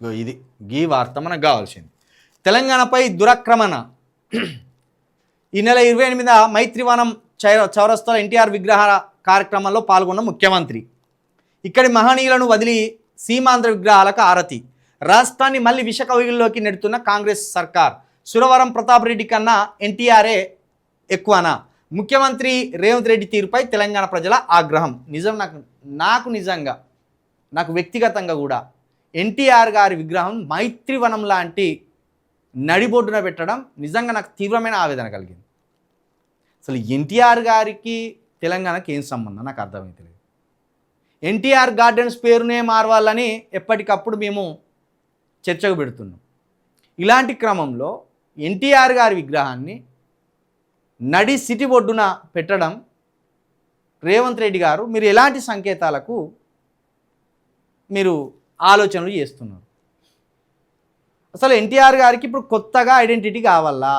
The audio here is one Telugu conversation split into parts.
ఇది గీ వార్త మనకు కావాల్సింది. తెలంగాణపై దురాక్రమణ. ఈ నెల 28న మైత్రివనం చౌరస్తాలో ఎన్టీఆర్ విగ్రహ కార్యక్రమంలో పాల్గొన్న ముఖ్యమంత్రి ఇక్కడి మహనీయులను వదిలి సీమాంధ్ర విగ్రహాలకు ఆరతి. రాష్ట్రాన్ని మళ్ళీ విషకవిలోకి నెడుతున్న కాంగ్రెస్ సర్కార్. సురవరం ప్రతాప్ రెడ్డి కన్నా ఎన్టీఆర్ఏ ఎక్కువనా? ముఖ్యమంత్రి రేవంత్ రెడ్డి తీరుపై తెలంగాణ ప్రజల ఆగ్రహం. నిజంగా నాకు వ్యక్తిగతంగా కూడా ఎన్టీఆర్ గారి విగ్రహం మైత్రివనం లాంటి నడిబొడ్డున పెట్టడం నిజంగా నాకు తీవ్రమైన ఆవేదన కలిగింది. అసలు ఎన్టీఆర్ గారికి తెలంగాణకి ఏం సంబంధం నాకు అర్థమైతలేదు. ఎన్టీఆర్ గార్డెన్స్ పేరునే మారవాలని ఎప్పటికప్పుడు మేము చర్చకు పెడుతున్నాం. ఇలాంటి క్రమంలో ఎన్టీఆర్ గారి విగ్రహాన్ని నడి సిటీ ఒడ్డున పెట్టడం రేవంత్ రెడ్డి గారు మీరు ఎలాంటి సంకేతాలకు మీరు ఆలోచనలు చేస్తున్నారు? అసలు ఎన్టీఆర్ గారికి ఇప్పుడు కొత్తగా ఐడెంటిటీ కావాలా?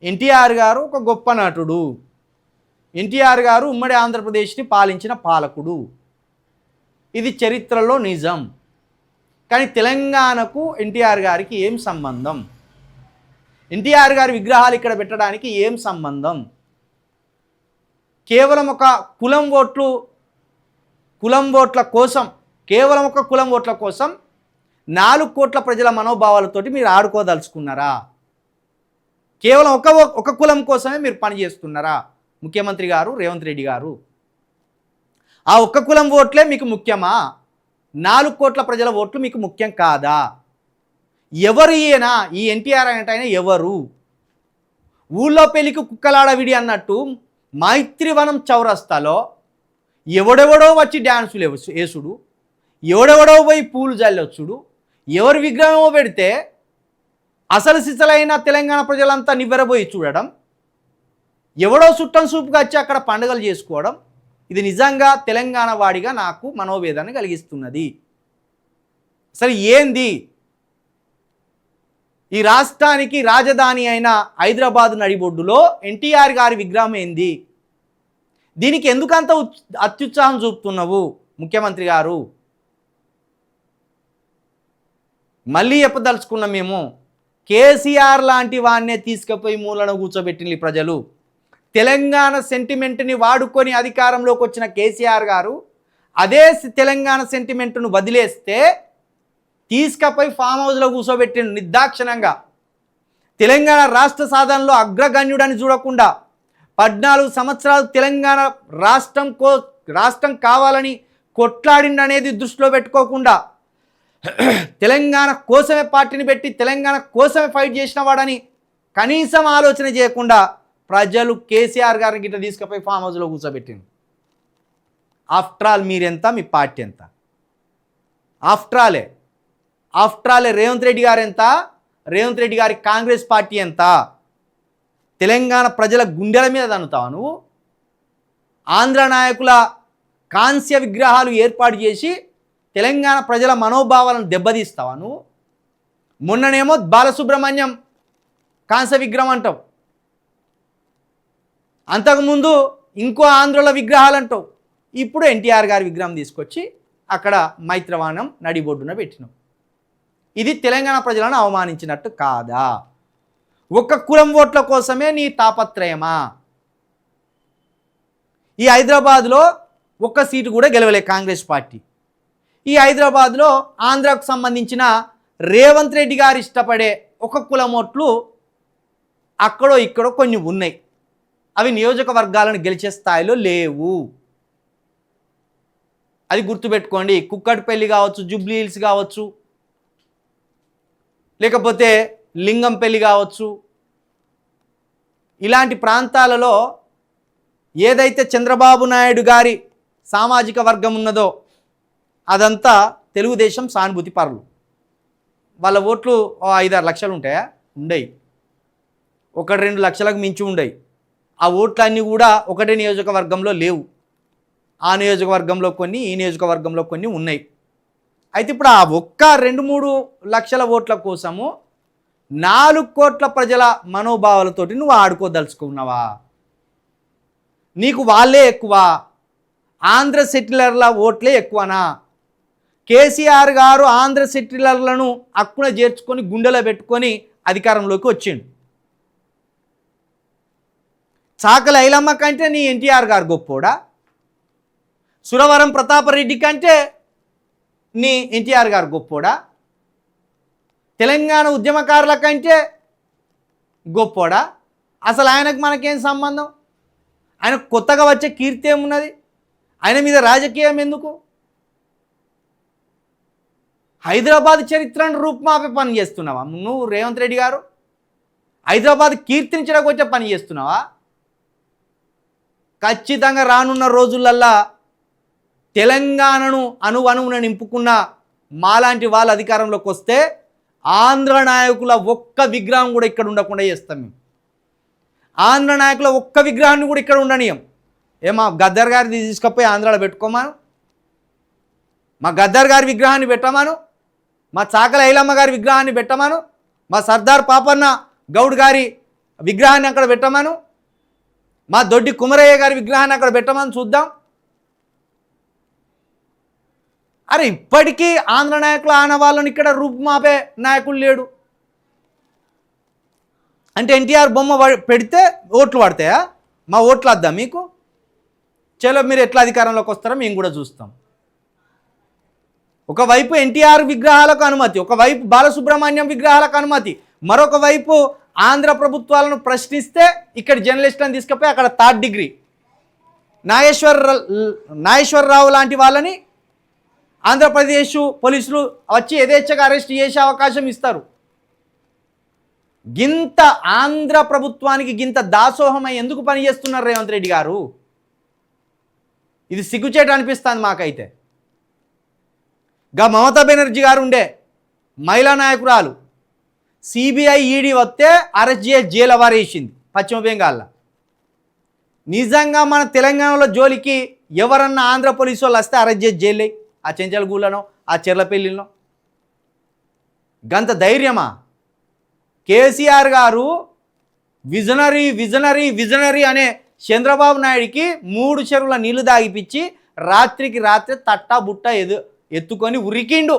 ఎన్టీఆర్ గారు ఒక గొప్ప నటుడు. ఎన్టీఆర్ గారు ఉమ్మడి ఆంధ్రప్రదేశ్ని పాలించిన పాలకుడు. ఇది చరిత్రలో నిజం. కానీ తెలంగాణకు ఎన్టీఆర్ గారికి ఏం సంబంధం? ఎన్టీఆర్ గారి విగ్రహాలు ఇక్కడ పెట్టడానికి ఏం సంబంధం? కేవలం ఒక కులం ఓట్ల కోసం 4 కోట్ల ప్రజల మనోభావాలతోటి మీరు ఆడుకోదలుచుకున్నారా? కేవలం ఒక కులం కోసమే మీరు పనిచేస్తున్నారా ముఖ్యమంత్రి గారు రేవంత్ రెడ్డి గారు? ఆ ఒక్క కులం ఓట్లే మీకు ముఖ్యమా? 4 కోట్ల ప్రజల ఓట్లు మీకు ముఖ్యం కాదా? ఎవరు ఈయన? ఈ ఎన్టీఆర్ అంటే ఎవరు? ఊళ్ళో పెళ్లికి కుక్కలాడవిడి అన్నట్టు మైత్రివనం చౌరస్తాలో ఎవడెవడో వచ్చి డ్యాన్సులు వేసుడు, ఎవడెవడో పోయి పూలు జల్లొచ్చుడు, ఎవరి విగ్రహమో పెడితే అసలు సిసలైన తెలంగాణ ప్రజలంతా నివ్వెరబోయి చూడడం, ఎవడో చుట్టం సూపుగా వచ్చి అక్కడ పండుగలు చేసుకోవడం, ఇది నిజంగా తెలంగాణ వాడిగా నాకు మనోవేదన కలిగిస్తున్నది. అసలు ఏంది? ఈ రాష్ట్రానికి రాజధాని అయిన హైదరాబాద్ నడిబొడ్డులో ఎన్టీఆర్ గారి విగ్రహం ఏంది? దీనికి ఎందుకంత అత్యుత్సాహం చూపుతున్నావు ముఖ్యమంత్రి గారు? మళ్ళీ చెప్పదలుచుకున్నాం మేము, కేసీఆర్ లాంటి వాడినే తీసుకుపోయి మూలను కూర్చోబెట్టిన ప్రజలు. తెలంగాణ సెంటిమెంట్ని వాడుకొని అధికారంలోకి వచ్చిన కేసీఆర్ గారు అదే తెలంగాణ సెంటిమెంట్ను వదిలేస్తే తీసుకపోయి ఫామ్ హౌస్లో కూర్చోబెట్టిన నిర్దాక్షిణంగా. తెలంగాణ రాష్ట్ర సాధనలో అగ్రగణ్యుడని చూడకుండా 14 సంవత్సరాలు తెలంగాణ రాష్ట్రం కావాలని కొట్లాడిండనేది దృష్టిలో పెట్టుకోకుండా తెలంగాణ కోసమే పార్టీని పెట్టి తెలంగాణ కోసమే ఫైట్ చేసిన వాడని కనీసం ఆలోచన చేయకుండా ప్రజలు కేసీఆర్ గారిని గిట్ట తీసుకుపోయి ఫామ్ హౌస్లో కూర్చోబెట్టింది. ఆఫ్టర్ ఆల్ మీరెంత, మీ పార్టీ ఎంత? ఆఫ్టర్ ఆలే రేవంత్ రెడ్డి గారు ఎంత? రేవంత్ రెడ్డి గారి కాంగ్రెస్ పార్టీ ఎంత? తెలంగాణ ప్రజల గుండెల మీద తన్నుతావా నువ్వు? ఆంధ్ర నాయకుల కాంస్య విగ్రహాలు ఏర్పాటు చేసి తెలంగాణ ప్రజల మనోభావాలను దెబ్బతీస్తావా నువ్వు? మొన్ననేమో బాలసుబ్రహ్మణ్యం కాంస్య విగ్రహం అంటావు, అంతకుముందు ఇంకో ఆంధ్రుల విగ్రహాలు అంటావు, ఇప్పుడు ఎన్టీఆర్ గారి విగ్రహం తీసుకొచ్చి అక్కడ మైత్రివనం నడిబొడ్డున పెట్టినావు. ఇది తెలంగాణ ప్రజలను అవమానించినట్టు కాదా? ఒక్క కులం ఓట్ల కోసమే నీ తాపత్రయమా? ఈ హైదరాబాద్లో ఒక్క సీటు కూడా గెలవలే కాంగ్రెస్ పార్టీ. ఈ హైదరాబాద్లో ఆంధ్రాకు సంబంధించిన రేవంత్ రెడ్డి గారు ఇష్టపడే ఒక కులం ఓట్లు అక్కడో ఇక్కడో కొన్ని ఉన్నాయి. అవి నియోజకవర్గాలను గెలిచే స్థాయిలో లేవు. అది గుర్తుపెట్టుకోండి. కుక్కట్పల్లి కావచ్చు, జూబ్లీ హిల్స్ కావచ్చు, లేకపోతే లింగంపల్లి కావచ్చు, ఇలాంటి ప్రాంతాలలో ఏదైతే చంద్రబాబు నాయుడు గారి సామాజిక వర్గం ఉన్నదో అదంతా తెలుగుదేశం సానుభూతి పరులు. వాళ్ళ ఓట్లు 5-6 లక్షలు ఉంటాయా? ఉండయి. 1-2 లక్షలకు మించి ఉండయి. ఆ ఓట్లన్నీ కూడా ఒకటే నియోజకవర్గంలో లేవు. ఆ నియోజకవర్గంలో కొన్ని, ఈ నియోజకవర్గంలో కొన్ని ఉన్నాయి. అయితే ఇప్పుడు ఆ 1-2-3 లక్షల ఓట్ల కోసము 4 కోట్ల ప్రజల మనోభావాలతోటి నువ్వు ఆడుకోదలుచుకున్నావా? నీకు వాళ్ళే ఎక్కువ? ఆంధ్ర సెటిలర్ల ఓట్లే ఎక్కువనా? కేసీఆర్ గారు ఆంధ్ర సెటిలర్లను అక్కున చేర్చుకొని గుండెలో పెట్టుకొని అధికారంలోకి వచ్చిండు. చాకలి ఐలమ్మ కంటే నీ ఎన్టీఆర్ గారు గొప్పోడా? సురవరం ప్రతాపరెడ్డి కంటే నీ ఎన్టీఆర్ గారు గొప్పోడా? తెలంగాణ ఉద్యమకారుల కంటే గొప్పోడా? అసలు ఆయనకు మనకేం సంబంధం? ఆయన కొత్తగా వచ్చే కీర్తి ఏమున్నది? ఆయన మీద రాజకీయం ఎందుకు? హైదరాబాద్ చరిత్రను రూపుమాపే పని చేస్తున్నావా నువ్వు రేవంత్ రెడ్డి గారు? హైదరాబాద్ కీర్తించడానికి వచ్చే పని చేస్తున్నావా? ఖచ్చితంగా రానున్న రోజులల్లా తెలంగాణను అణువణువున నింపుకున్న మాలాంటి వాళ్ళ అధికారంలోకి వస్తే ఆంధ్ర నాయకుల ఒక్క విగ్రహం కూడా ఇక్కడ ఉండకుండా చేస్తాం మేము. ఆంధ్ర నాయకుల ఒక్క విగ్రహాన్ని కూడా ఇక్కడ ఉండనీయం. ఏమా గద్దర్ గారిని తీసుకపోయి ఆంధ్రాలో పెట్టుకోమాను, మా గద్దర్ గారి విగ్రహాన్ని పెట్టమాను, మా చాకలి ఐలమ్మ గారి విగ్రహాన్ని పెట్టమాను, మా సర్దార్ పాపన్న గౌడ్ గారి విగ్రహాన్ని అక్కడ పెట్టమాను, మా దొడ్డి కుమరయ్య గారి విగ్రహాన్ని అక్కడ పెట్టమని చూద్దాం. అరే ఇప్పటికీ ఆంధ్ర నాయకులు ఆనవాళ్ళని ఇక్కడ రూపుమాపే నాయకులు లేడు. అంటే ఎన్టీఆర్ బొమ్మ పెడితే ఓట్లు పడతాయా? మా ఓట్లు వద్దాం మీకు? చలో మీరు ఎట్లా అధికారంలోకి వస్తారో మేము కూడా చూస్తాం. ఒకవైపు ఎన్టీఆర్ విగ్రహాలకు అనుమతి, ఒకవైపు బాలసుబ్రహ్మణ్యం విగ్రహాలకు అనుమతి, మరొక వైపు ఆంధ్ర ప్రభుత్వాలను ప్రశ్నిస్తే ఇక్కడ జర్నలిస్టులను తీసుకుపోయి అక్కడ 3rd డిగ్రీ నాగేశ్వరరావు లాంటి వాళ్ళని ఆంధ్రప్రదేశ్ పోలీసులు వచ్చి యథేచ్ఛగా అరెస్ట్ చేసే అవకాశం ఇస్తారు. గింత ఆంధ్ర ప్రభుత్వానికి గింత దాసోహమై ఎందుకు పనిచేస్తున్నారు రేవంత్ రెడ్డి గారు? ఇది సిగ్గుచేట అనిపిస్తుంది మాకైతే. మమతా బెనర్జీ గారు ఉండే మహిళా నాయకురాలు సిబిఐ ఈడీ వస్తే అరెస్ట్ చేసి జైలు వారేసింది పశ్చిమ బెంగాల్లో. నిజంగా మన తెలంగాణలో జోలికి ఎవరన్నా ఆంధ్ర పోలీసు వాళ్ళు వస్తే అరెస్ట్ చేసి జైలు ఆ చెంచల్గూళ్ళనో ఆ చెర్లపల్లిలో. గంత ధైర్యమా? కేసీఆర్ గారు విజనరీ విజనరీ విజనరీ అనే చంద్రబాబు నాయుడికి 3 చెరువుల నీళ్లు దాగిపించి రాత్రికి రాత్రి తట్టా బుట్ట ఎత్తుకొని ఉరికిండు.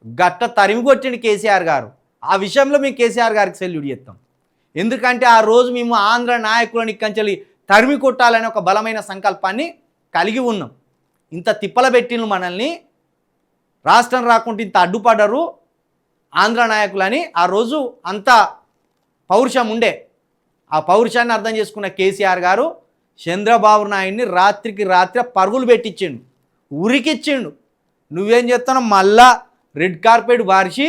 గట్ట తరిమి కొట్టిండు కేసీఆర్ గారు. ఆ విషయంలో మేము కేసీఆర్ గారికి సెల్యూట్ చేస్తాం. ఎందుకంటే ఆ రోజు మేము ఆంధ్ర నాయకులని కంచెలి తరిమి కొట్టాలనే ఒక బలమైన సంకల్పాన్ని కలిగి ఉన్నాం. ఇంత తిప్పల పెట్టిన మనల్ని, రాష్ట్రం రాకుండా ఇంత అడ్డుపడ్డరు ఆంధ్ర నాయకులని ఆ రోజు అంత పౌరుషం ఉండే. ఆ పౌరుషాన్ని అర్థం చేసుకున్న కేసీఆర్ గారు చంద్రబాబు నాయుడిని రాత్రికి రాత్రి పరుగులు పెట్టించిండు, ఉరికిచ్చిండు. నువ్వేం చేస్తానో మళ్ళా రెడ్ కార్పెట్ బారిచి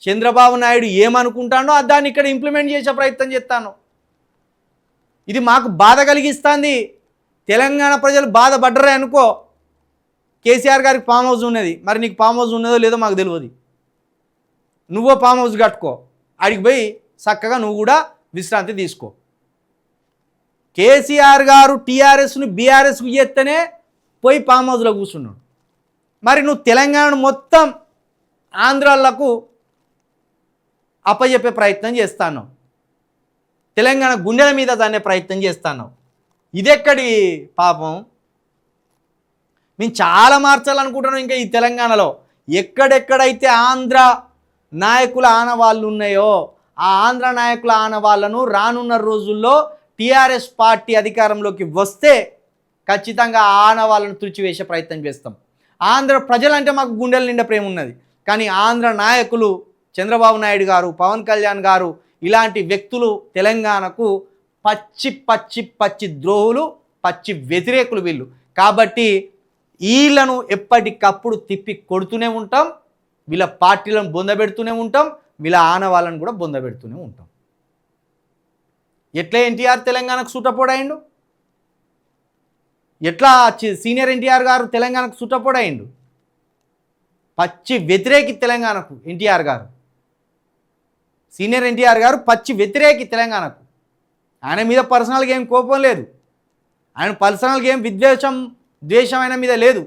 చంద్రబాబు నాయుడు ఏమనుకుంటాడో దాన్ని ఇక్కడ ఇంప్లిమెంట్ చేసే ప్రయత్నం చేస్తాను. ఇది మాకు బాధ కలిగిస్తుంది. తెలంగాణ ప్రజలు బాధపడ్డరే అనుకో. కేసీఆర్ గారికి ఫామ్ హౌస్ ఉన్నది, మరి నీకు ఫామ్ హౌస్ ఉన్నదో లేదో మాకు తెలియదు. నువ్వో ఫామ్ హౌస్ కట్టుకో, ఆడికి పోయి చక్కగా నువ్వు కూడా విశ్రాంతి తీసుకో. కేసీఆర్ గారు టీఆర్ఎస్ను బీఆర్ఎస్కు చేస్తేనే పోయి ఫామ్ హౌస్లో కూర్చున్నాడు. మరి నువ్వు తెలంగాణను మొత్తం ఆంధ్రాలకు అప్పచెప్పే ప్రయత్నం చేస్తాను, తెలంగాణ గుండెల మీద దాన్నే ప్రయత్నం చేస్తాను. ఇదెక్కడి పాపం? మేము చాలా మార్చాలనుకుంటున్నాం. ఇంకా ఈ తెలంగాణలో ఎక్కడెక్కడైతే ఆంధ్ర నాయకుల ఆనవాళ్ళు ఉన్నాయో ఆ ఆంధ్ర నాయకుల ఆనవాళ్ళను రానున్న రోజుల్లో టీఆర్ఎస్ పార్టీ అధికారంలోకి వస్తే ఖచ్చితంగా ఆ ఆనవాళ్ళను తుడిచివేసే ప్రయత్నం చేస్తాం. ఆంధ్ర ప్రజలంటే మాకు గుండెల నిండా ప్రేమ ఉన్నది, కానీ ఆంధ్ర నాయకులు చంద్రబాబు నాయుడు గారు, పవన్ కళ్యాణ్ గారు ఇలాంటి వ్యక్తులు తెలంగాణకు పచ్చి పచ్చి పచ్చి ద్రోహులు, పచ్చి వ్యతిరేకులు వీళ్ళు. కాబట్టి వీళ్ళను ఎప్పటికప్పుడు తిప్పి కొడుతూనే ఉంటాం, వీళ్ళ పార్టీలను బొందబెడుతూనే ఉంటాం, వీళ్ళ ఆనవాళ్ళను కూడా బొందబెడుతూనే ఉంటాం. ఎట్లా ఎన్టీఆర్ తెలంగాణకు సూటపోడైండు, ఎట్లా సీనియర్ ఎన్టీఆర్ గారు తెలంగాణకు సూటపోడైండు. పచ్చి వ్యతిరేకి తెలంగాణకు ఎన్టీఆర్ గారు, సీనియర్ ఎన్టీఆర్ గారు పచ్చి వ్యతిరేకి తెలంగాణకు. ఆయన మీద పర్సనల్గా ఏం కోపం లేదు, ఆయన పర్సనల్గా ఏం ద్వేషం ఆయన మీద లేదు.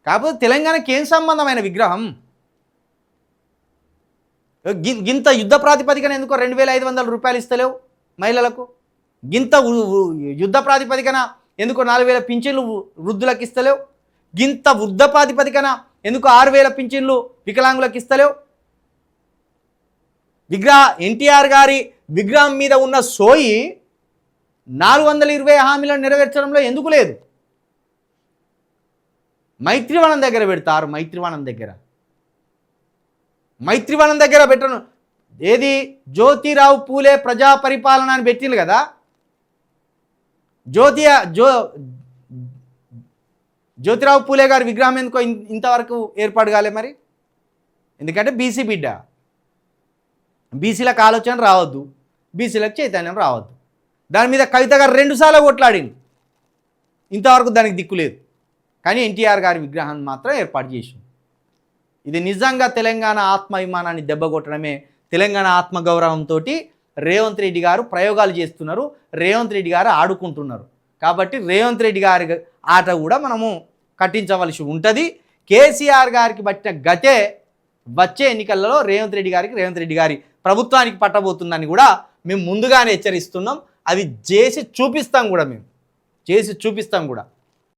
కాకపోతే తెలంగాణకి ఏం సంబంధమైన విగ్రహం? గింత యుద్ధ ప్రాతిపదికన ఎందుకో 2500 రూపాయలు ఇస్తలేవు మహిళలకు? గింత యుద్ధ ప్రాతిపదికన ఎందుకో 4000 పింఛన్లు వృద్ధులకు ఇస్తలేవు? గింత వృద్ధ ప్రాతిపదికన ఎందుకు 6,000 పింఛన్లు వికలాంగులకు ఇస్తలేవు? ఎన్టీఆర్ గారి విగ్రహం మీద ఉన్న సోయి 420 హామీలను నెరవేర్చడంలో ఎందుకు లేదు? మైత్రివనం దగ్గర పెడతారు. మైత్రివనం దగ్గర పెట్టను. ఏది జ్యోతిరావు పూలే ప్రజా పరిపాలన అని పెట్టింది కదా. జ్యోతిరావు పూలే గారి విగ్రహం ఎందుకో ఇంతవరకు ఏర్పాటు కాలే మరి? ఎందుకంటే బీసీ బిడ్డ, బీసీలకు ఆలోచన రావద్దు, బీసీలకు చైతన్యం రావద్దు. దాని మీద కవిత గారు 2 సార్లు కొట్లాడింది, ఇంతవరకు దానికి దిక్కు లేదు. కానీ ఎన్టీఆర్ గారి విగ్రహాన్ని మాత్రం ఏర్పాటు చేసింది. ఇది నిజంగా తెలంగాణ ఆత్మాభిమానాన్ని దెబ్బకొట్టడమే. తెలంగాణ ఆత్మగౌరవంతో రేవంత్ రెడ్డి గారు ప్రయోగాలు చేస్తున్నారు, రేవంత్ రెడ్డి గారు ఆడుకుంటున్నారు. కాబట్టి రేవంత్ రెడ్డి గారి ఆట కూడా మనము కట్టించవలసి ఉంటుంది. కేసీఆర్ గారికి పట్టిన గతే వచ్చే ఎన్నికలలో రేవంత్ రెడ్డి గారి ప్రభుత్వానికి పట్టబోతుందని కూడా మేము ముందుగానే హెచ్చరిస్తున్నాం. అది చేసి చూపిస్తాం కూడా.